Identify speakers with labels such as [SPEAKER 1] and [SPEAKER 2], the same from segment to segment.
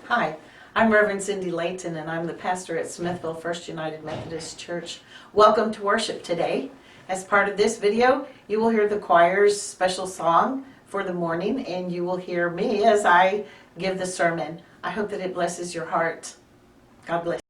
[SPEAKER 1] Hi, I'm Reverend Cindy Layton, and I'm the pastor at Smithville First United Methodist Church. Welcome to worship today. As part of this video, you will hear the choir's special song for the morning, and you will hear me as I give the sermon. I hope that it blesses your heart. God bless.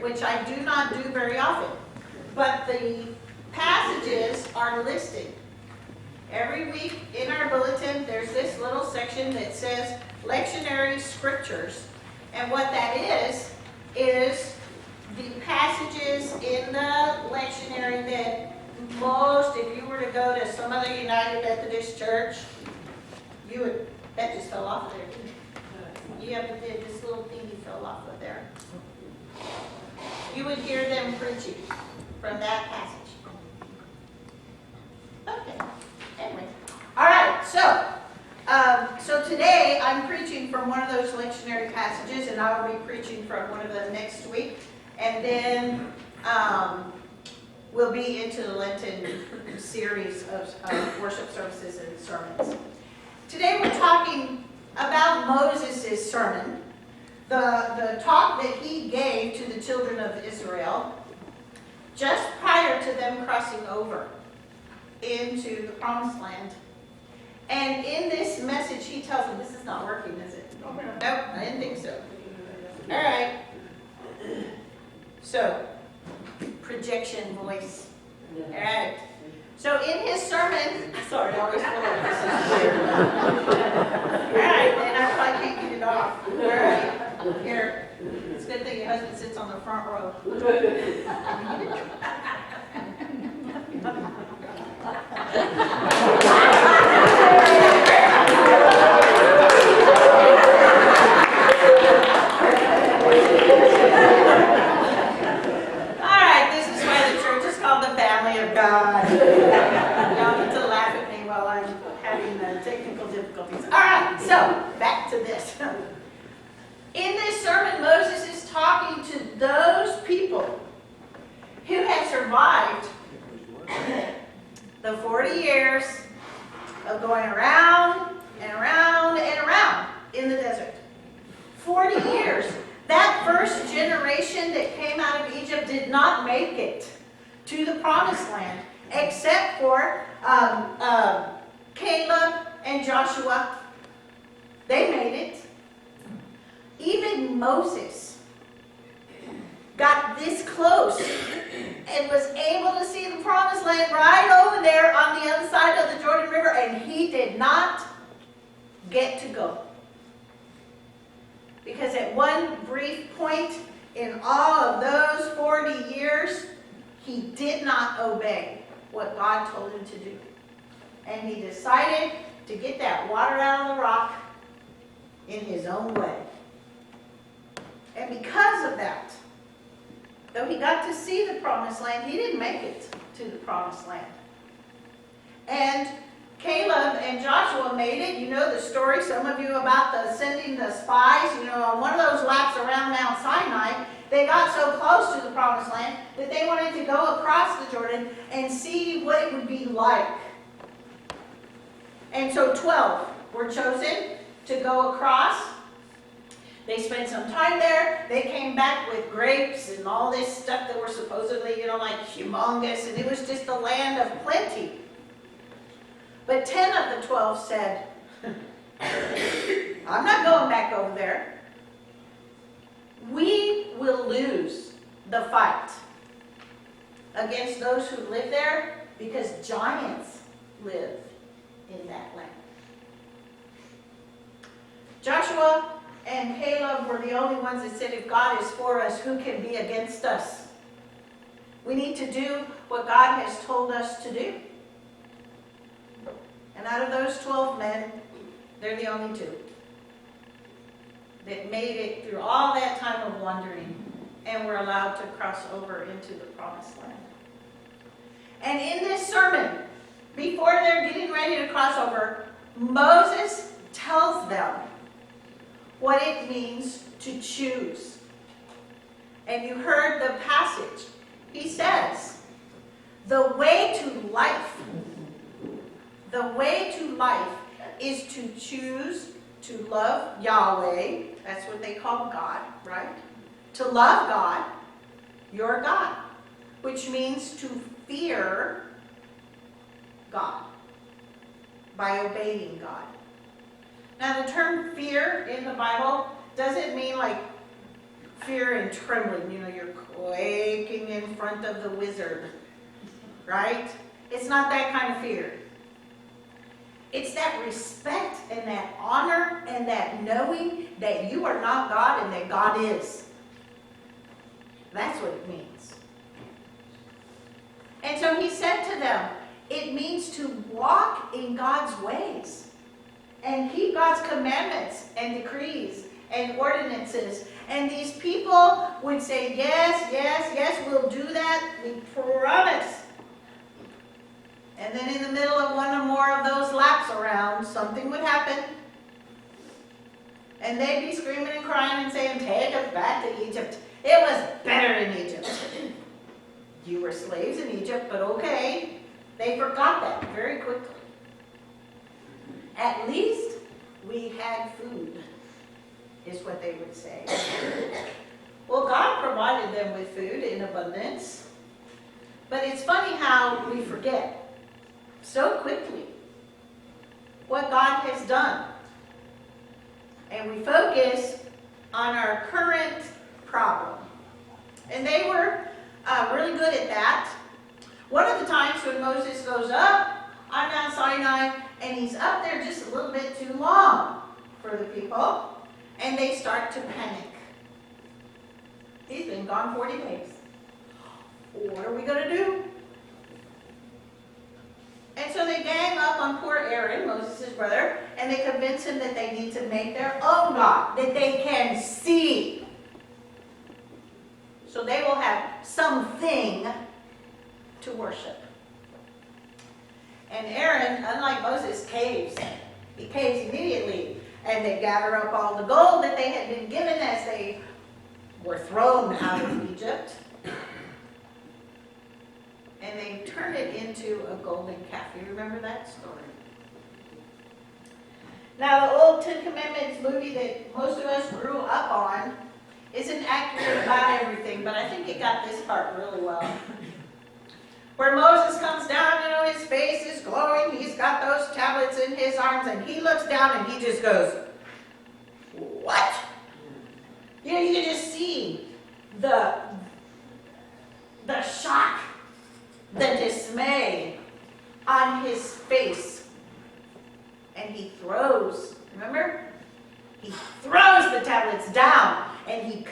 [SPEAKER 1] Which I do not do very often, but the passages are listed. Every week in our bulletin, there's this little section that says lectionary scriptures, and what that is the passages in the lectionary that most, if you were to go to some other United Methodist church, you would, that just fell off there, didn't it? Yeah, but this little thingy fell off of there. You would hear them preaching from that passage. Okay, anyway. All right, so today I'm preaching from one of those lectionary passages, and I will be preaching from one of them next week. And then we'll be into the Lenten series of worship services and sermons. Today we're talking about Moses' sermon. The talk that he gave to the children of Israel just prior to them crossing over into the Promised Land. And in this message, he tells them, this is not working, is it? Nope, I didn't think so. All right. So, projection voice. All right. So in his sermon, sorry, I was full of this. All right, and I probably can't get it off. All right. Here, it's a good thing your husband sits on the front row. Alright, this is why the church is called the family of God. Y'all need to laugh at me while I'm having the technical difficulties. Alright, so back to this. In this sermon, Moses is talking to those people who have survived the 40 years of going around and around and around in the desert. 40 years. That first generation that came out of Egypt did not make it to the Promised Land, except for Caleb and Joshua. They made it. Even Moses got this close and was able to see the Promised Land right over there on the other side of the Jordan River, and he did not get to go. Because at one brief point in all of those 40 years, he did not obey what God told him to do. And he decided to get that water out of the rock in his own way. And because of that, though he got to see the promised land, he didn't make it to the promised land. And Caleb and Joshua made it. You know the story, some of you, about the sending the spies. You know, on one of those laps around Mount Sinai, they got so close to the promised land that they wanted to go across the Jordan and see what it would be like. And so 12 were chosen to go across. They spent some time there. They came back with grapes and all this stuff that were supposedly, you know, like humongous. And it was just a land of plenty. But 10 of the 12 said, I'm not going back over there. We will lose the fight against those who live there because giants live in that land. Joshua and Caleb were the only ones that said, if God is for us, who can be against us? We need to do what God has told us to do. And out of those 12 men, they're the only two that made it through all that time of wandering and were allowed to cross over into the promised land. And in this sermon, before they're getting ready to cross over, Moses tells them what it means to choose. And you heard the passage. He says, the way to life is to choose to love Yahweh. That's what they call God, right? To love God, your God, which means to fear God by obeying God. Now, the term fear in the Bible doesn't mean like fear and trembling. You know, you're quaking in front of the wizard, right? It's not that kind of fear. It's that respect and that honor and that knowing that you are not God and that God is. That's what it means. And so he said to them, it means to walk in God's ways and keep God's commandments and decrees and ordinances. And these people would say, yes, yes, yes, we'll do that. We promise. And then in the middle of one or more of those laps around, something would happen. And they'd be screaming and crying and saying, take us back to Egypt. It was better in Egypt. You were slaves in Egypt, but okay. They forgot that very quickly. At least we had food, is what they would say. Well, God provided them with food in abundance. But it's funny how we forget so quickly what God has done. And we focus on our current problem. And they were really good at that. One of the times when Moses goes up on Mount Sinai, and he's up there just a little bit too long for the people, and they start to panic. He's been gone 40 days. What are we going to do? And so they gang up on poor Aaron, Moses' brother, and they convince him that they need to make their own God, that they can see. So they will have something to worship. And Aaron, unlike Moses, caves. He caves immediately. And they gather up all the gold that they had been given as they were thrown out of Egypt. And they turn it into a golden calf. You remember that story? Now, the old Ten Commandments movie that most of us grew up on isn't accurate about everything, but I think it got this part really well. Where Moses comes down, you know, his face is glowing. He's got those tablets in his arms, and he looks down and he just goes, what? You know, you can just see the shock, the dismay on his face. And he throws, remember? He throws the tablets down, and he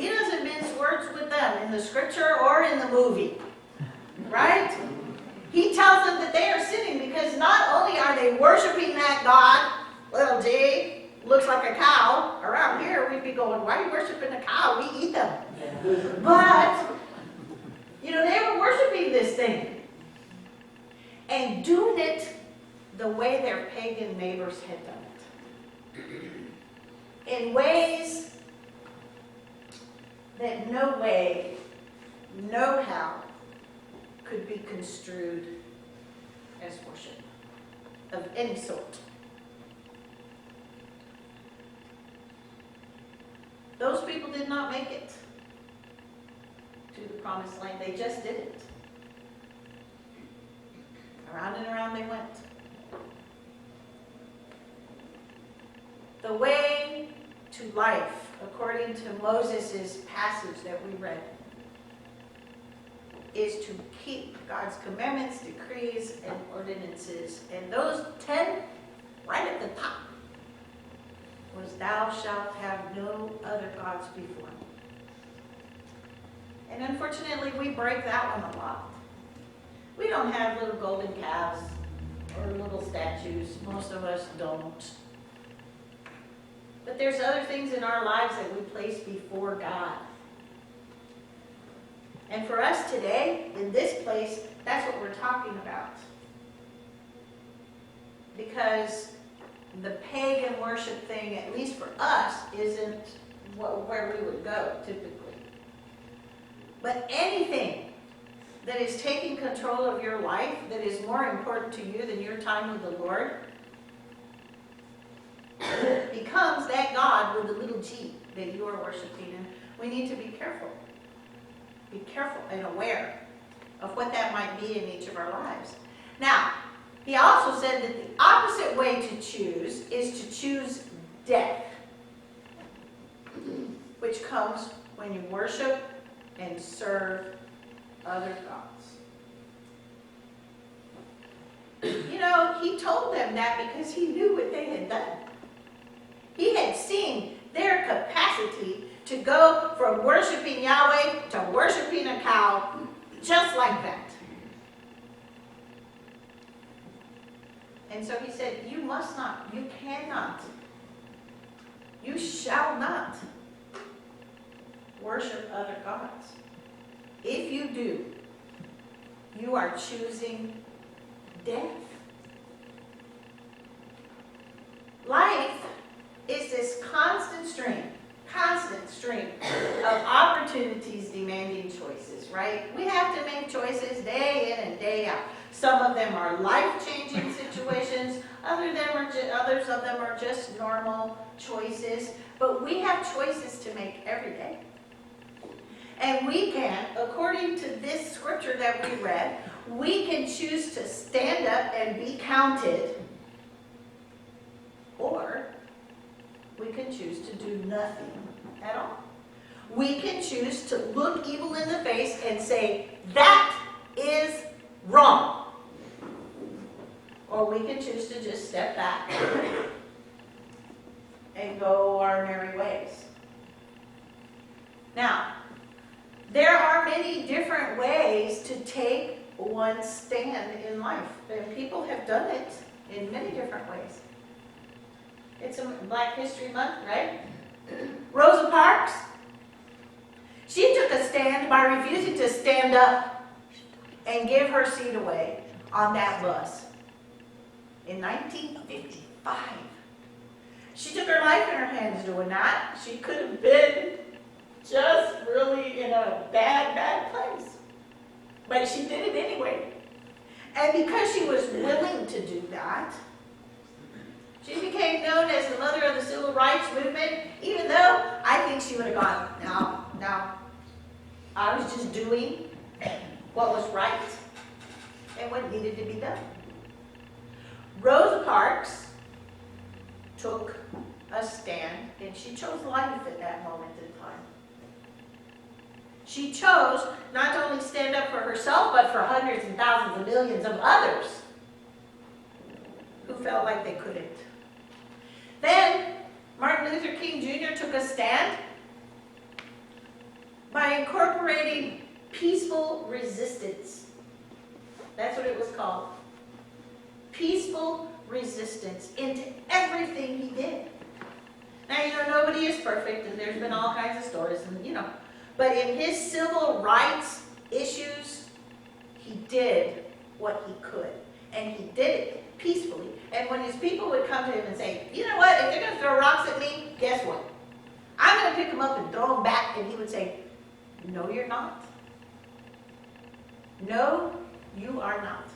[SPEAKER 1] doesn't mince words with them in the scripture or in the movie, right? that they are sinning because not only are they worshiping that God, little g, looks like a cow. Around here we'd be going, why are you worshiping a cow? We eat them. But, you know, they were worshiping this thing and doing it the way their pagan neighbors had done it. In ways that no way, no how could be construed as worship of any sort. Those people did not make it to the promised land. They just didn't. Around and around they went. The way to life, according to Moses' passage that we read, is to keep God's commandments, decrees, and ordinances. And those 10, right at the top, was thou shalt have no other gods before me. And unfortunately, we break that one a lot. We don't have little golden calves or little statues. Most of us don't. But there's other things in our lives that we place before God. And for us today, in this place, that's what we're talking about. Because the pagan worship thing, at least for us, isn't where we would go typically. But anything that is taking control of your life, that is more important to you than your time with the Lord, becomes that God with a little g that you are worshiping. And we need to be careful. Be careful and aware of what that might be in each of our lives. Now, he also said that the opposite way to choose is to choose death, which comes when you worship and serve other gods. You know, he told them that because he knew what they had done. He had seen their capacity to go from worshiping Yahweh to worshiping a cow, just like that. And so he said, you must not, you cannot, you shall not worship other gods. If you do, you are choosing death. Life is this constant stream of opportunities demanding choices, right? We have to make choices day in and day out. Some of them are life-changing situations, others of them are just normal choices, but we have choices to make every day. And we can, according to this scripture that we read, we can choose to stand up and be counted, or we can choose to do nothing at all. We can choose to look evil in the face and say, that is wrong. Or we can choose to just step back and go our merry ways. Now, there are many different ways to take one's stand in life. And people have done it in many different ways. It's a Black History Month, right? Rosa Parks, she took a stand by refusing to stand up and give her seat away on that bus in 1955. She took her life in her hands doing that. She could have been just really in a bad place. But she did it anyway. And because she was willing to do that, she became known as the mother of the civil rights movement, even though I think she would have gone, no, I was just doing what was right and what needed to be done. Rosa Parks took a stand, and she chose life at that moment in time. She chose not to only stand up for herself, but for hundreds and thousands of millions of others who felt like they couldn't. Then Martin Luther King Jr. took a stand by incorporating peaceful resistance. That's what it was called. peaceful resistance into everything he did. Now, nobody is perfect, and there's been all kinds of stories, and but in his civil rights issues, he did what he could, and he did it peacefully. And when his people would come to him and say, you know what, if they're going to throw rocks at me, guess what? I'm going to pick them up and throw them back, and he would say, no, you're not. No, you are not.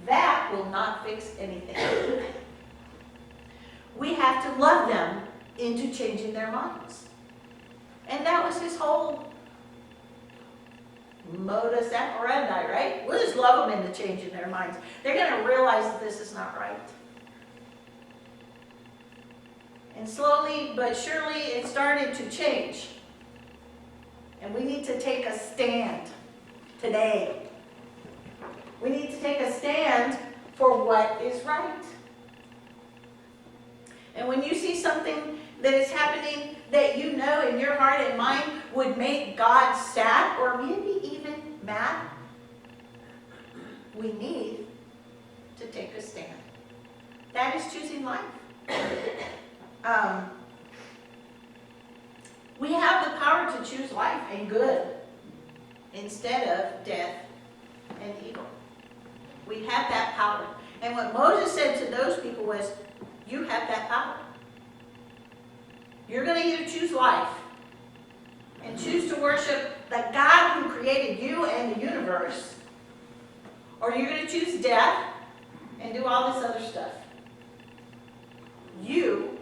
[SPEAKER 1] That will not fix anything. We have to love them into changing their minds. And that was his whole modus operandi, right? We'll just love them into changing their minds. They're going to realize that this is not right. And slowly but surely it started to change. And we need to take a stand today. We need to take a stand for what is right. And when you see something that is happening that you know in your heart and mind would make God sad or maybe even mad, we need to take a stand. That is choosing life. We have the power to choose life and good instead of death and evil. We have that power. And what Moses said to those people was, you have that power. You're going to either choose life and choose to worship the God who created you and the universe, or you're going to choose death and do all this other stuff. You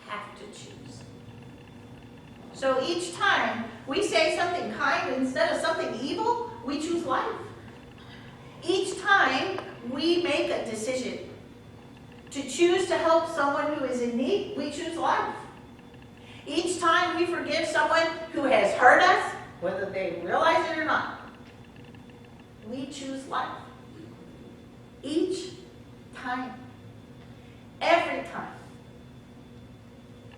[SPEAKER 1] have to choose. So each time we say something kind instead of something evil, we choose life. Each time we make a decision to choose to help someone who is in need, we choose life. Each time we forgive someone who has hurt us, whether they realize it or not, we choose life. Each time. Every time.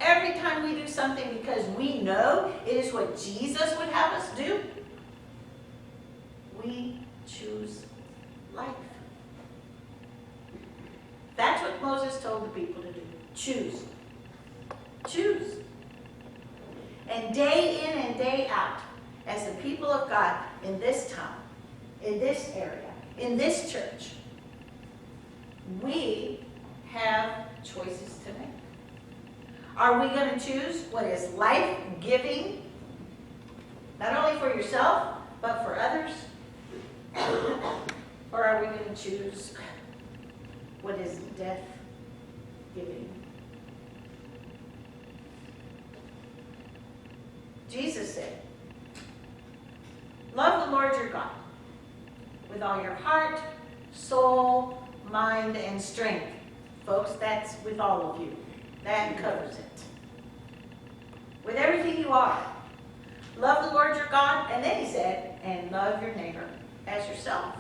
[SPEAKER 1] Every time we do something because we know it is what Jesus would have us do, we choose life. That's what Moses told the people to do. Choose. Choose. And day in and day out, as the people of God in this town, in this area, in this church, we have choices to make. Are we going to choose what is life-giving, not only for yourself, but for others? Or are we going to choose what is death-giving? Jesus said, love the Lord your God with all your heart, soul, mind, and strength. Folks, that's with all of you. That covers it. With everything you are. Love the Lord your God, and then he said, and love your neighbor as yourself.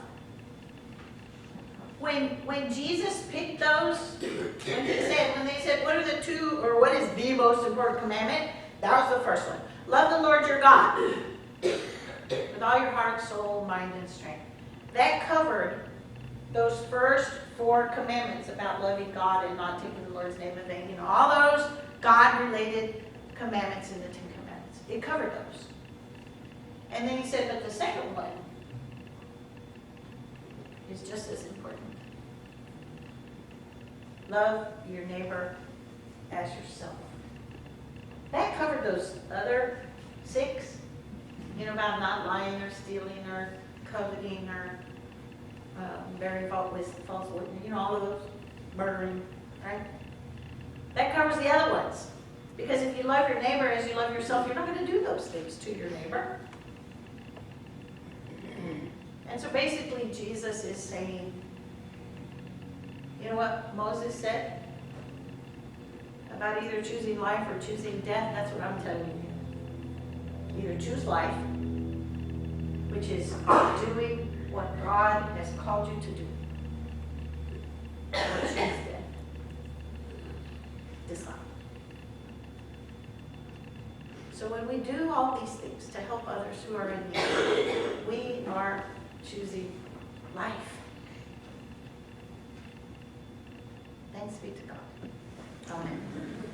[SPEAKER 1] When Jesus picked those, when they said, what are the two, or what is the most important commandment? That was the first one. Love the Lord your God with all your heart, soul, mind, and strength. That covered those first 4 commandments about loving God and not taking the Lord's name in vain. All those God-related commandments in the 10 Commandments. It covered those. And then he said, but the second one is just as important. Love your neighbor as yourself. That covered those other 6, about not lying or stealing or coveting or bearing false witness, all of those, murdering, right? That covers the other ones. Because if you love your neighbor as you love yourself, you're not going to do those things to your neighbor. And so basically Jesus is saying, you know what Moses said about either choosing life or choosing death? That's what I'm telling you. Either choose life, which is doing what God has called you to do, or choose death. Decide. So when we do all these things to help others who are in need, we are choosing life. Thanks be to God. Amen.